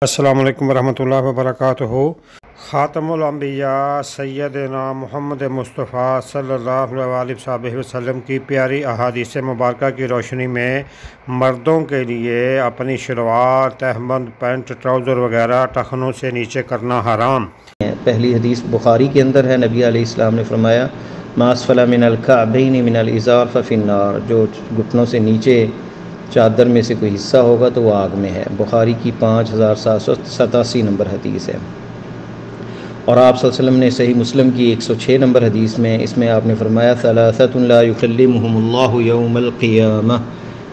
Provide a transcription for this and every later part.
السلام علیکم ورحمۃ اللہ وبرکاتہ۔ خاتم الانبیاء سیدنا محمد مصطفیٰ صلی اللہ علیہ وسلم کی پیاری احادیث مبارکہ کی روشنی میں مردوں کے لیے اپنی شلوار، تہبند، پینٹ، ٹراؤزر وغیرہ ٹخنوں سے نیچے کرنا حرام۔ پہلی حدیث بخاری کے اندر ہے، نبی علیہ السلام نے فرمایا ما اسفل من الکعبین من الازار ففی النار، جو گھٹنوں سے نیچے چادر میں سے کوئی حصہ ہوگا تو وہ آگ میں ہے۔ بخاری کی 5787 نمبر حدیث ہے۔ اور آپ صلی اللہ علیہ وسلم نے صحیح مسلم کی 106 نمبر حدیث میں آپ نے فرمایا ثلاثۃ لا یکلمہم اللہ یوم القیامہ،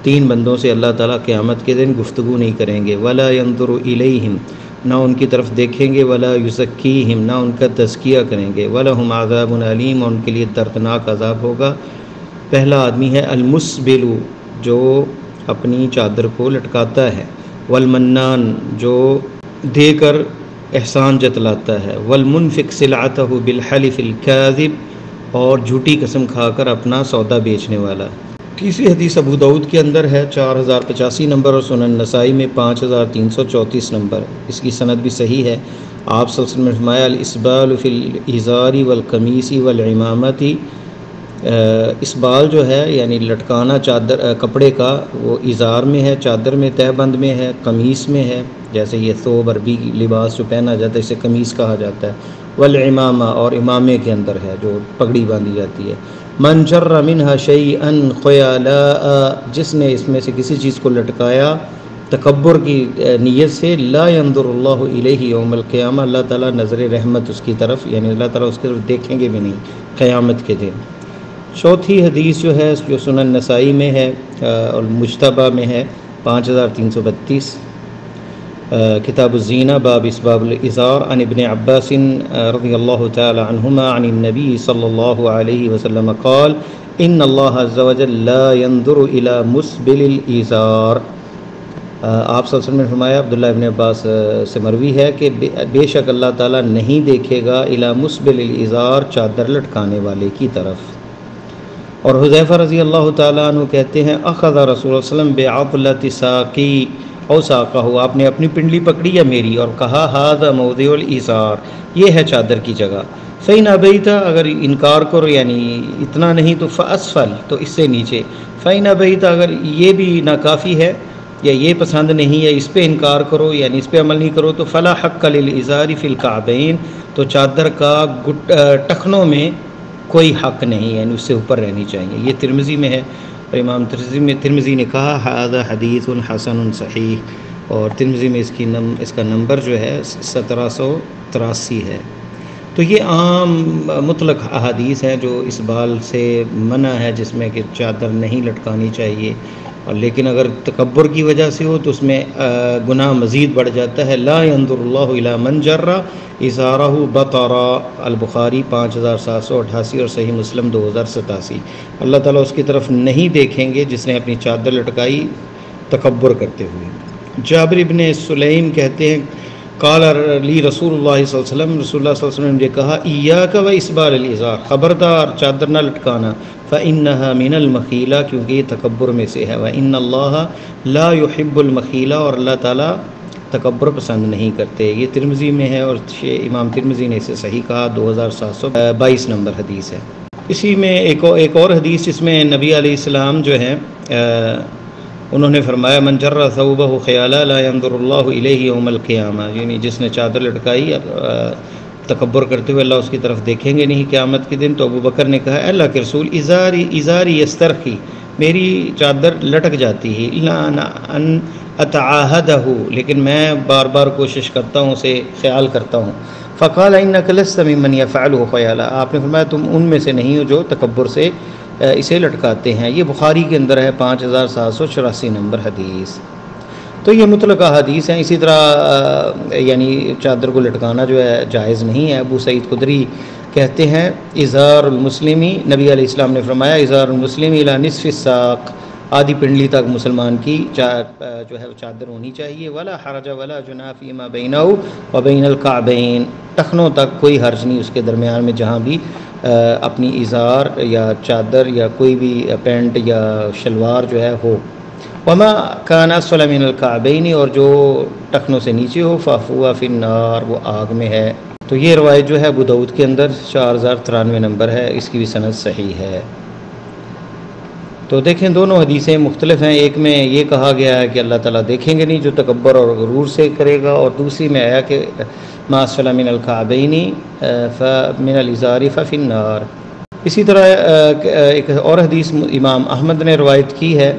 3 بندوں سے اللہ تعالیٰ قیامت کے دن گفتگو نہیں کریں گے، ولا ینظر الیہم، نہ ان کی طرف دیکھیں گے، ولا یزکیہم، نہ ان کا تزکیہ کریں گے، ولہم عذاب علیم، اور ان کے لیے دردناک عذاب ہوگا۔ پہلا آدمی ہے المسبل، جو اپنی چادر کو لٹکاتا ہے، والمنان، جو دے کر احسان جتلاتا ہے، والمنفق سلعتہ بالحلف الکاذب، اور جھوٹی قسم کھا کر اپنا سودا بیچنے والا۔ تیسری حدیث ابو داؤد کے اندر ہے 4085 نمبر، اور سنن نسائی میں 5334 نمبر، اس کی سند بھی صحیح ہے۔ آپ صلی اللہ علیہ وسلم نے فرمایا الاسبال فی الازار والقمیص والعمامۃ، اسبال جو ہے یعنی لٹکانا چادر کپڑے کا، وہ ازار میں ہے، چادر میں، تہ بند میں ہے، قمیص میں ہے، جیسے یہ ثوب عربی لباس جو پہنا جاتا ہے اسے قمیص کہا جاتا ہے، والعمامہ، اور امامے کے اندر ہے جو پگڑی باندھی جاتی ہے۔ من جر منها شیئا خیلاء، جس نے اس میں سے کسی چیز کو لٹکایا تکبر کی نیت سے، لا ينظر اللہ الیہ یوم القیامہ، اللہ تعالیٰ نظر رحمت اس کی طرف، یعنی اللہ تعالیٰ اس کی طرف دیکھیں گے بھی نہیں قیامت کے دن۔ چوتھی حدیث جو ہے جو سنن نسائی میں ہے اور مجتبہ میں ہے 5332، کتاب الزینہ باب اسباب الازار، عن ابن عباس رضی اللہ تعالی عنہما عن النبی صلی اللہ علیہ وسلم قال ان اللہ عز وجل لا ينظر الى مسبل الازار۔ آپ صلی اللہ علیہ وسلم نے فرمایا، عبداللہ ابن عباس سے مروی ہے کہ بے شک اللہ تعالیٰ نہیں دیکھے گا الی مسبل الازار، چادر لٹکانے والے کی طرف۔ اور حذیفہ رضی اللہ تعالیٰ عنہ کہتے ہیں اخذ رسول اللہ صلی اللہ علیہ وسلم بعضلۃ ساقی او ساقہ، آپ نے اپنی پنڈلی پکڑی یا میری، اور کہا ھذا موضع الازار، یہ ہے چادر کی جگہ۔ فإن أبیت، اگر انکار کرو یعنی اتنا نہیں تو فأسفل، تو اس سے نیچے۔ فإن أبیت، اگر یہ بھی ناکافی ہے یا یہ پسند نہیں ہے، اس پہ انکار کرو یعنی اس پہ عمل نہیں کرو، تو فلا حق للازار فی الکعبین، تو چادر کا ٹخنوں میں کوئی حق نہیں، یعنی اس سے اوپر رہنی چاہیے۔ یہ ترمذی میں ہے، اور امام ترمذی نے کہا ھذا حدیث حسن صحیح، اور ترمذی میں اس کا نمبر جو ہے 1783 ہے۔ تو یہ عام مطلق احادیث ہیں جو اس بال سے منع ہے، جس میں کہ چادر نہیں لٹکانی چاہیے، اور لیکن اگر تکبر کی وجہ سے ہو تو اس میں گناہ مزید بڑھ جاتا ہے۔ لا ينظر اللہ الی من جر ازارہ بطرا، البخاری 5788، اور صحیح مسلم 2087۔ اللہ تعالیٰ اس کی طرف نہیں دیکھیں گے جس نے اپنی چادر لٹکائی تکبر کرتے ہوئے۔ جابر ابن سلیم کہتے ہیں قال لی رسول اللہ صلی اللہ علیہ وسلم، رسول اللہ صلی اللہ علیہ وسلم نے مجھے کہا ایاک و اسبال الازار، خبردار چادر نہ لٹکانا، فإنها من المخیلہ، کیونکہ یہ تکبر میں سے ہے، وإن اللہ لا يحب المخیلہ، اور اللہ تعالیٰ تکبر پسند نہیں کرتے۔ یہ ترمذی میں ہے، اور امام ترمذی نے اسے صحیح کہا، 2722 نمبر حدیث ہے۔ اسی میں ایک اور حدیث جس میں نبی علیہ السلام جو ہیں انہوں نے فرمایا من جر ثوبہ خیالا لا ينظر اللہ الیہ یوم القیامہ، یعنی جس نے چادر لٹکائی تکبر کرتے ہوئے، اللہ اس کی طرف دیکھیں گے نہیں قیامت کے دن۔ تو ابو بکر نے کہا اے اللہ کے رسول ازاری یسترخی، میری چادر لٹک جاتی ہے، الا ان اتعاہدہ، لیکن میں بار بار کوشش کرتا ہوں، اسے خیال کرتا ہوں۔ فقال انک لست ممن یفعلہ خیالا، آپ نے فرمایا تم ان میں سے نہیں ہو جو تکبر سے اسے لٹکاتے ہیں۔ یہ بخاری کے اندر ہے 5784 نمبر حدیث۔ تو یہ مطلق حدیث ہیں۔ اسی طرح یعنی چادر کو لٹکانا جو ہے جائز نہیں ہے۔ ابو سعید خدری کہتے ہیں ازار المسلمی، نبی علیہ السلام نے فرمایا ازار المسلم الی نصف الساق، آدھی پنڈلی تک مسلمان کی جو ہے چادر ہونی چاہیے۔ ولا حرج ولا جناح فیما بینہ وبین الکعبین، ٹخنوں تک کوئی حرج نہیں اس کے درمیان میں، جہاں بھی اپنی ازار یا چادر یا کوئی بھی پینٹ یا شلوار جو ہے ہو۔ وما کان اسفل من الکعبین، اور جو ٹخنوں سے نیچے ہو فہو فی النار، وہ آگ میں ہے۔ تو یہ روایت جو ہے ابو داؤد کے اندر 4093 نمبر ہے، اس کی بھی سند صحیح ہے۔ تو دیکھیں دونوں حدیثیں مختلف ہیں، ایک میں یہ کہا گیا ہے کہ اللہ تعالیٰ دیکھیں گے نہیں جو تکبر اور غرور سے کرے گا، اور دوسری میں آیا کہ ما اسفل من الکعبین فمن الازار ففی النار۔ اسی طرح ایک اور حدیث امام احمد نے روایت کی ہے،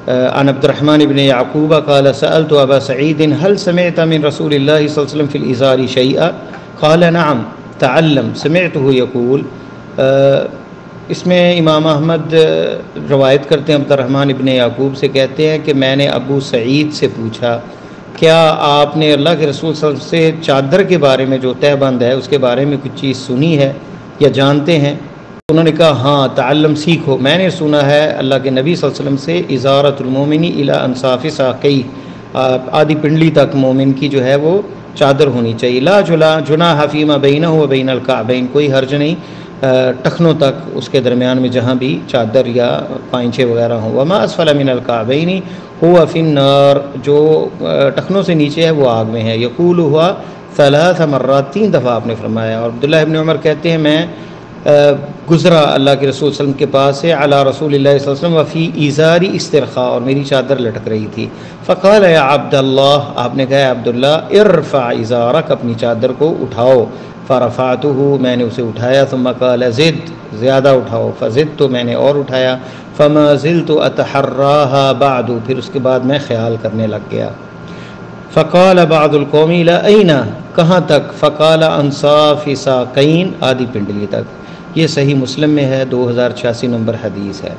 عن عبد الرحمن بن یعقوب قال سألت ابا سعید هل سمعت من رسول اللہ صلی اللہ علیہ وسلم فی الازار شیئا قال نعم تعلم سمعته یقول۔ اس میں امام احمد روایت کرتے ہیں عبد الرحمن ابن یعقوب سے، کہتے ہیں کہ میں نے ابو سعید سے پوچھا کیا آپ نے اللہ کے رسول صلی اللہ علیہ وسلم سے چادر کے بارے میں جو تہہ بند ہے اس کے بارے میں کچھ چیز سنی ہے یا جانتے ہیں؟ انہوں نے کہا ہاں تعلم سیکھو، میں نے سنا ہے اللہ کے نبی صلی اللہ علیہ وسلم سے ازارۃ المومن الی انصاف ساقی، آدھی پنڈلی تک مومن کی جو ہے وہ چادر ہونی چاہیے، لا جناح فیما بینہ و بین الکعبین، کوئی حرج نہیں ٹخنوں تک اس کے درمیان میں جہاں بھی چادر یا پائنچے وغیرہ ہوں۔ وما اسفل من الکعبین هو فی النار، جو ٹخنوں سے نیچے ہے وہ آگ میں ہے۔ یقول ہوا 3 مرات، 3 دفعہ آپ نے فرمایا۔ اور عبداللہ ابن عمر کہتے ہیں میں گزرا اللہ کے رسول صلی اللہ علیہ وسلم کے پاس سے علی رسول اللہ صلی اللہ علیہ وسلم وفی ازاری استرخاء، اور میری چادر لٹک رہی تھی۔ فقال یا عبداللہ، آپ نے کہا عبداللہ ارفع ازارک، اپنی چادر کو اٹھاؤ۔ فرفعتہ، میں نے اسے اٹھایا۔ ثم قال زد، زیادہ اٹھاؤ۔ فزدت، میں نے اور اٹھایا۔ فما زلت اتحراها بعد، پھر اس کے بعد میں خیال کرنے لگ گیا۔ فقال بعض القوم الى این، کہاں تک؟ فقال انصاف ساقین، آدھی پنڈلی تک۔ یہ صحیح مسلم میں ہے، 2086 نمبر حدیث ہے۔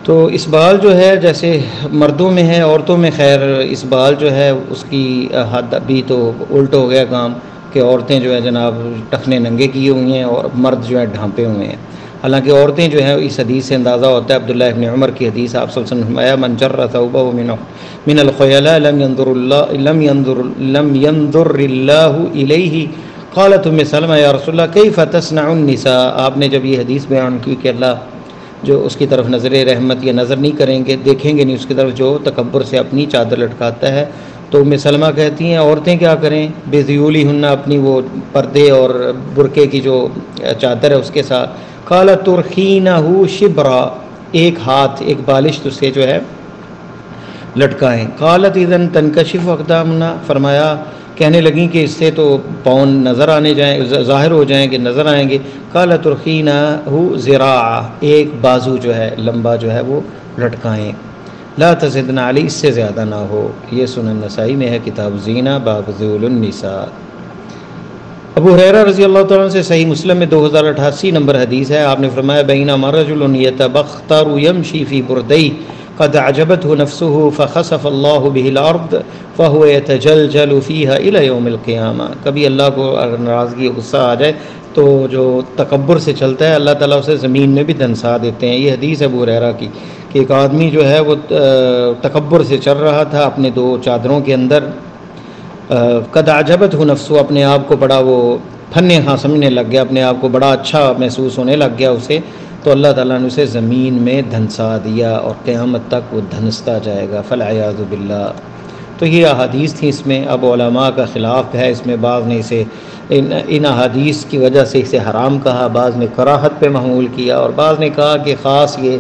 تو اس بال جو ہے جیسے مردوں میں ہے، عورتوں میں خیر اس بال جو ہے اس کی حد ابھی تو الٹ ہو گیا کام کہ عورتیں جو ہے جناب ٹخنے ننگے کیے ہوئی ہیں اور مرد جو ہے ڈھانپے ہوئے ہیں۔ حالانکہ عورتیں جو ہیں اس حدیث سے اندازہ ہوتا ہے، عبداللہ ابن عمر کی حدیث، آپ صلی اللہ علیہ وسلم نے فرمایا من جر ثوبه من الخیلاء لم ينظر اللہ الیہ۔ قالت ام سلمہ یا رسول اللہ کیف تصنع النساء، آپ نے جب یہ حدیث بیان کی کہ اللہ جو اس کی طرف نظر رحمت یا نظر نہیں کریں گے، دیکھیں گے نہیں اس کی طرف جو تکبر سے اپنی چادر لٹکاتا ہے، تو ام سلمہ کہتی ہیں عورتیں کیا کریں؟ بذیولہن، اپنی وہ پردے اور برقعے کی جو چادر ہے اس کے ساتھ۔ قالت ترخینہ شبرا، ایک ہاتھ ایک بالشت اس سے جو ہے لٹکائیں۔ قالت اذن تنکشف اقدامنا، فرمایا کہنے لگیں کہ اس سے تو پاؤں نظر آنے جائیں، ظاہر ہو جائیں گے، نظر آئیں گے۔ قالت ترخینہ ذراع، ایک بازو جو ہے لمبا جو ہے وہ لٹکائیں۔ لا تزدن علی، اس سے زیادہ نہ ہو۔ یہ سنن نسائی میں ہے، کتاب زینہ، باب ذیول النساء۔ ابو ہریرہ رضی اللہ تعالیٰ عنہ سے صحیح مسلم میں 2088 نمبر حدیث ہے، آپ نے فرمایا بینما رجل یتبختر یمشی فی بردیہ قد عجبته نفسه فخسف اللہ به الارض فهو يتجلجل فيها الى یوم القیامہ۔ کبھی اللہ کو اگر ناراضگی غصہ آ جائے تو جو تکبر سے چلتا ہے اللہ تعالیٰ اسے زمین میں بھی دھنسا دیتے ہیں۔ یہ حدیث ہے ابو ہریرہ کی کہ ایک آدمی جو ہے وہ تکبر سے چل رہا تھا اپنے 2 چادروں کے اندر، قد عجبته نفسه، اپنے آپ کو بڑا وہ پھنے ہاں سمجھنے لگ گیا، اپنے آپ کو بڑا اچھا محسوس ہونے لگ گیا اسے، تو اللہ تعالیٰ نے اسے زمین میں دھنسا دیا اور قیامت تک وہ دھنستا جائے گا، فالعیاذ باللہ۔ تو یہ احادیث تھیں، اس میں اب علماء کا خلاف ہے، اس میں بعض نے اسے ان احادیث کی وجہ سے اسے حرام کہا، بعض نے کراہت پہ محمول کیا، اور بعض نے کہا کہ خاص یہ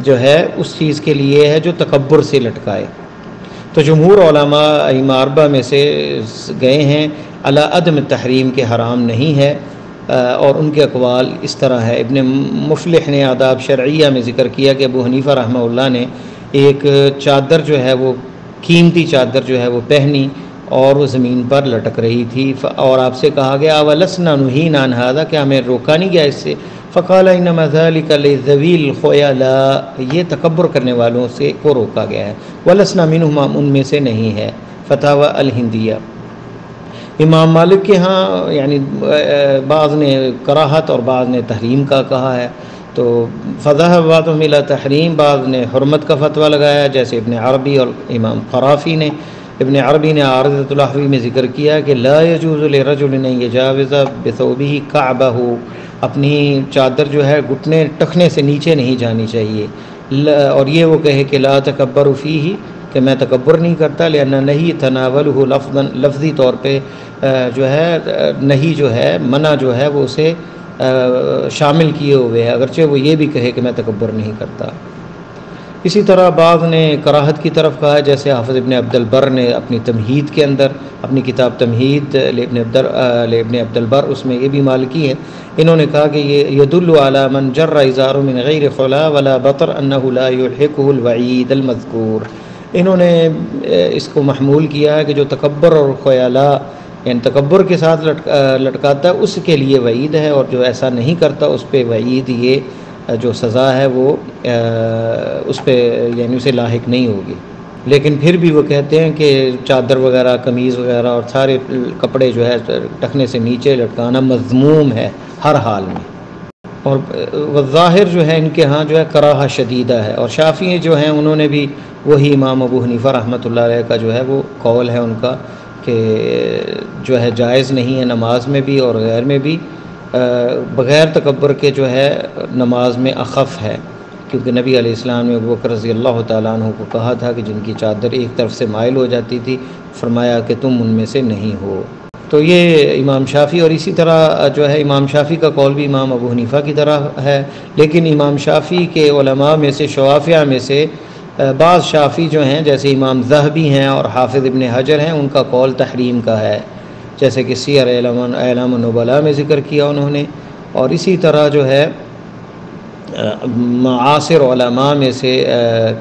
جو ہے اس چیز کے لیے ہے جو تکبر سے لٹکائے۔ تو جمہور علماء ائمہ 4 میں سے گئے ہیں علی عدم تحریم کے حرام نہیں ہے، اور ان کے اقوال اس طرح ہے۔ ابن مفلح نے آداب شرعیہ میں ذکر کیا کہ ابو حنیفہ رحمہ اللہ نے ایک چادر جو ہے وہ قیمتی چادر جو ہے وہ پہنی اور وہ زمین پر لٹک رہی تھی، اور آپ سے کہا گیا وَلَسْنَا نُهِينَ عَنْ هَذَا، کہ ہمیں روکا نہیں گیا اس سے؟ فقال انما ذلك لذوی الخیلاء، یہ تکبر کرنے والوں سے کو روکا گیا ہے، ولسنا منہم، ان میں سے نہیں ہے۔ فتاوی الہندیہ۔ امام مالک کے ہاں یعنی بعض نے کراہت اور بعض نے تحریم کا کہا ہے، تو فذهب بعضهم الى تحریم، بعض نے حرمت کا فتویٰ لگایا، جیسے ابن عربی اور امام قرافی نے۔ ابن عربی نے عارضۃ الاحوی میں ذکر کیا کہ لا يجوز لرجل ان يجاوز بثوبه كعبه، اپنی چادر جو ہے گھٹنے ٹخنے سے نیچے نہیں جانی چاہیے۔ اور یہ وہ کہے کہ لا تکبر فیہ، کہ میں تکبر نہیں کرتا، لأن نہیں تناولہ لفظی طور پہ جو ہے نہیں جو ہے منع جو ہے وہ اسے شامل کیے ہوئے ہے، اگرچہ وہ یہ بھی کہے کہ میں تکبر نہیں کرتا۔ اسی طرح بعض نے کراہت کی طرف کہا ہے، جیسے حافظ ابن عبد البر نے اپنی تمہید کے اندر، اپنی کتاب تمہید لابن عبد البر، اس میں یہ بھی مالکی ہے، انہوں نے کہا کہ یہ یدل علی من جر ازار من غیر خلا ولا بطر انه لا يلحقه الوعید المذکور۔ انہوں نے اس کو محمول کیا ہے کہ جو تکبر اور خیالا یعنی تکبر کے ساتھ لٹکاتا ہے اس کے لیے وعید ہے، اور جو ایسا نہیں کرتا اس پہ وعید یہ جو سزا ہے وہ اس پہ یعنی اسے لاحق نہیں ہوگی۔ لیکن پھر بھی وہ کہتے ہیں کہ چادر وغیرہ، قمیض وغیرہ اور سارے کپڑے جو ہے ٹخنے سے نیچے لٹکانا مذموم ہے ہر حال میں۔ اور ظاہر جو ہے ان کے ہاں جو ہے کراہہ شدیدہ ہے، اور شافعی جو ہیں انہوں نے بھی وہی امام ابو حنیفہ رحمۃ اللہ علیہ کا جو ہے وہ قول ہے ان کا کہ جو ہے جائز نہیں ہے نماز میں بھی اور غیر میں بھی، بغیر تکبر کے جو ہے نماز میں اخف ہے، کیونکہ نبی علیہ السلام نے ابوبکر رضی اللہ تعالیٰ عنہ کو کہا تھا کہ جن کی چادر ایک طرف سے مائل ہو جاتی تھی، فرمایا کہ تم ان میں سے نہیں ہو۔ تو یہ امام شافعی، اور اسی طرح جو ہے امام شافعی کا قول بھی امام ابو حنیفہ کی طرح ہے، لیکن امام شافعی کے علماء میں سے، شوافیہ میں سے بعض شافعی جو ہیں جیسے امام ذہبی ہیں اور حافظ ابن حجر ہیں، ان کا قول تحریم کا ہے، جیسے کہ سیر اعلام النبلاء میں ذکر کیا انہوں نے۔ اور اسی طرح جو ہے معاصر علماء میں سے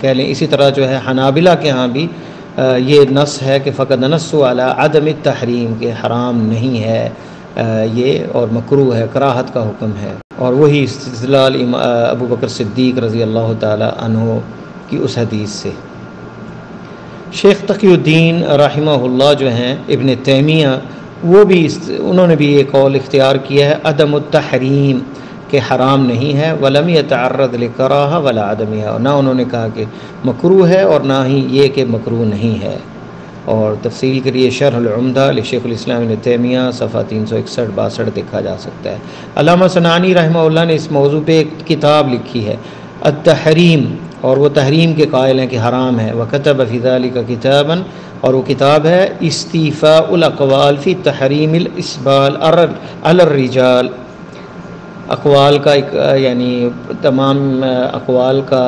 کہہ لیں، اسی طرح جو ہے حنابلہ کے ہاں بھی یہ نص ہے کہ فقط نص علی عدم التحریم، کہ حرام نہیں ہے یہ اور مکروہ ہے، کراہت کا حکم ہے، اور وہی استدلال ابو بکر صدیق رضی اللہ تعالی عنہ کی اس حدیث سے۔ شیخ تقی الدین رحمہ اللہ جو ہیں ابن تیمیہ، وہ بھی انہوں نے بھی یہ قول اختیار کیا ہے عدم التحریم، کہ حرام نہیں ہے، ولم یتعرض لکراہہ ولا عدمیہ، اور نہ انہوں نے کہا کہ مکروہ ہے اور نہ ہی یہ کہ مکروہ نہیں ہے۔ اور تفصیل کے لیے شرح العمدہ لشیخ الاسلام ابن تیمیہ صفحہ 361-62 دیکھا جا سکتا ہے۔ علامہ صنعانی رحمہ اللہ نے اس موضوع پہ ایک کتاب لکھی ہے التحریم، اور وہ تحریم کے قائل ہیں کہ حرام ہے، وکتب فی ذلک کتابا، اور وہ کتاب ہے استیفاء الاقوال فی تحریم الاسبال علی الرجال، اقوال کا یعنی تمام اقوال کا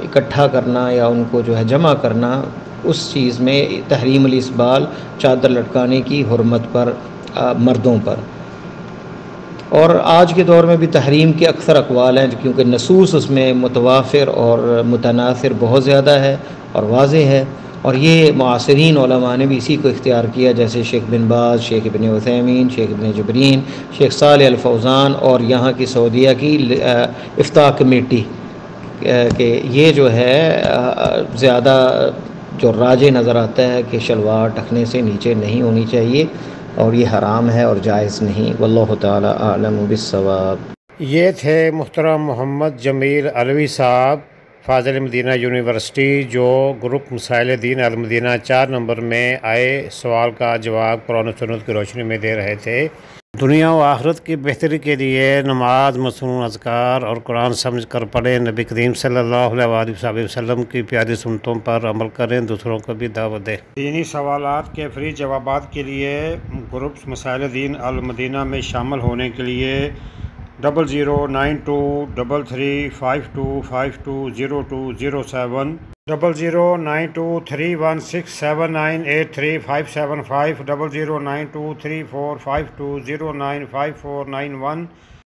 اکٹھا کرنا یا ان کو جو ہے جمع کرنا اس چیز میں تحریم الاسبال، چادر لٹکانے کی حرمت پر مردوں پر۔ اور آج کے دور میں بھی تحریم کے اکثر اقوال ہیں، کیونکہ نصوص اس میں متوافر اور متناثر بہت زیادہ ہے اور واضح ہے، اور یہ معاصرین علماء نے بھی اسی کو اختیار کیا، جیسے شیخ بن باز، شیخ ابن عثیمین، شیخ ابن جبرین، شیخ صالح الفوزان، اور یہاں کی سعودیہ کی افتاء کمیٹی، کہ یہ جو ہے زیادہ جو راجح نظر آتا ہے کہ شلوار ٹخنے سے نیچے نہیں ہونی چاہیے، اور یہ حرام ہے اور جائز نہیں، واللہ تعالی اعلم بالصواب۔ یہ تھے محترم محمد جمیل علوی صاحب، فاضل مدینہ یونیورسٹی، جو گروپ مسائل دین المدینہ 4 نمبر میں آئے سوال کا جواب قرآن و سنت کی روشنی میں دے رہے تھے۔ دنیا و آخرت کی بہتری کے لیے نماز، مصنون اذکار اور قرآن سمجھ کر پڑھیں، نبی کریم صلی اللہ علیہ وسلم کی پیاری سنتوں پر عمل کریں، دوسروں کو بھی دعوت دیں۔ دینی سوالات کے فری جوابات کے لیے گروپ مسائل دین المدینہ میں شامل ہونے کے لیے 00923352520207 00923167983575 00923452095491